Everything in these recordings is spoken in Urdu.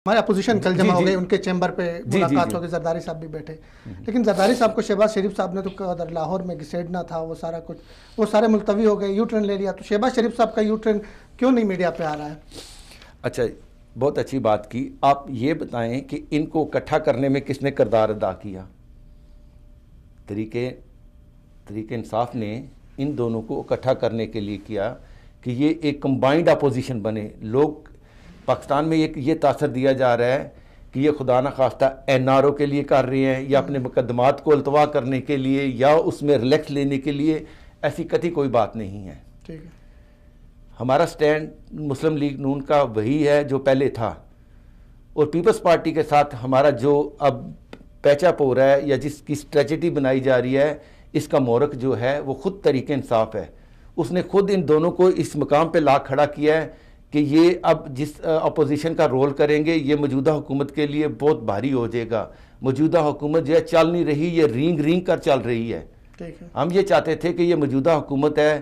ہمارے اپوزیشن کل جمع ہو گئی، ان کے چیمبر پہ ملاقات ہو گئی، زرداری صاحب بھی بیٹھے، لیکن زرداری صاحب کو شہباز شریف صاحب نے تو ادھر لاہور میں گھسیٹنا تھا، وہ سارا کچھ وہ سارے ملتوی ہو گئے، یو ٹرن لے لیا، تو شہباز شریف صاحب کا یو ٹرن کیوں نہیں میڈیا پہ آ رہا ہے؟ اچھا، بہت اچھی بات کی آپ۔ یہ بتائیں کہ ان کو اکٹھا کرنے میں کس نے کردار ادا کیا؟ تحریک انصاف نے ان دونوں کو اکٹھا کرنے کے لیے کیا کہ یہ ایک کمبائنڈ اپوزیشن بنے۔ لوگ پاکستان میں یہ تاثر دیا جا رہا ہے کہ یہ خدا نخواستہ این آر او کے لیے کر رہے ہیں، یا اپنے مقدمات کو التوا کرنے کے لیے، یا اس میں ریلیکس لینے کے لیے۔ ایسی قطعی کوئی بات نہیں ہے۔ ٹھیک ہے، ہمارا سٹینڈ مسلم لیگ نون کا وہی ہے جو پہلے تھا، اور پیپلز پارٹی کے ساتھ ہمارا جو اب پیچ اپ ہو رہا ہے یا جس کی اسٹریٹجی بنائی جا رہی ہے، اس کا مورک جو ہے وہ خود تحریک انصاف ہے۔ اس نے خود ان دونوں کو اس مقام پہ لا کھڑا کیا ہے کہ یہ اب جس اپوزیشن کا رول کریں گے، یہ موجودہ حکومت کے لیے بہت بھاری ہو جائے گا۔ موجودہ حکومت جو ہے چل نہیں رہی، یہ رینگ کر چل رہی ہے۔ ہم یہ چاہتے تھے کہ یہ موجودہ حکومت ہے،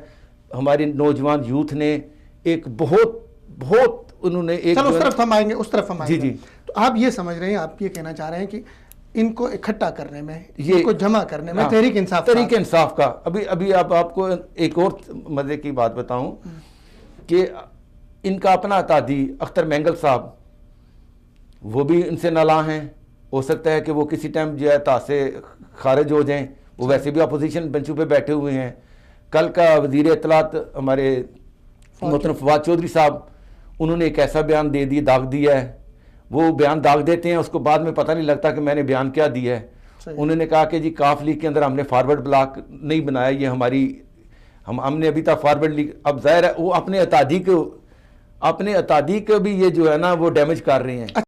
ہماری نوجوان یوتھ نے ایک بہت انہوں نے ایک چلو اس طرف ہم آئیں گے، اس طرف ہم آئیں گے۔ جی تو آپ یہ سمجھ رہے ہیں، آپ یہ کہنا چاہ رہے ہیں کہ ان کو اکٹھا کرنے میں، ان کو جمع کرنے میں تحریک انصاف کا ابھی آپ کو ایک اور مزے کی بات بتاؤں کہ ان کا اپنا اتحادی اختر مینگل صاحب، وہ بھی ان سے نالاں ہیں۔ ہو سکتا ہے کہ وہ کسی ٹائم جو ہے تاج سے خارج ہو جائیں، وہ ویسے بھی اپوزیشن بنچوں پہ بیٹھے ہوئے ہیں۔ کل کا وزیر اطلاعات ہمارے محترم فواد چودھری صاحب، انہوں نے ایک ایسا بیان دے دیا، داغ دیا ہے۔ وہ بیان داغ دیتے ہیں، اس کو بعد میں پتہ نہیں لگتا کہ میں نے بیان کیا دیا ہے۔ انہوں نے کہا کہ جی کاف لیگ کے اندر ہم نے فارورڈ بلاک نہیں بنایا، یہ ہماری ہم نے ابھی تک فارورڈ لیگ، اب ظاہر ہے وہ اپنے اتحادی کو بھی یہ جو ہے نا وہ ڈیمیج کر رہے ہیں۔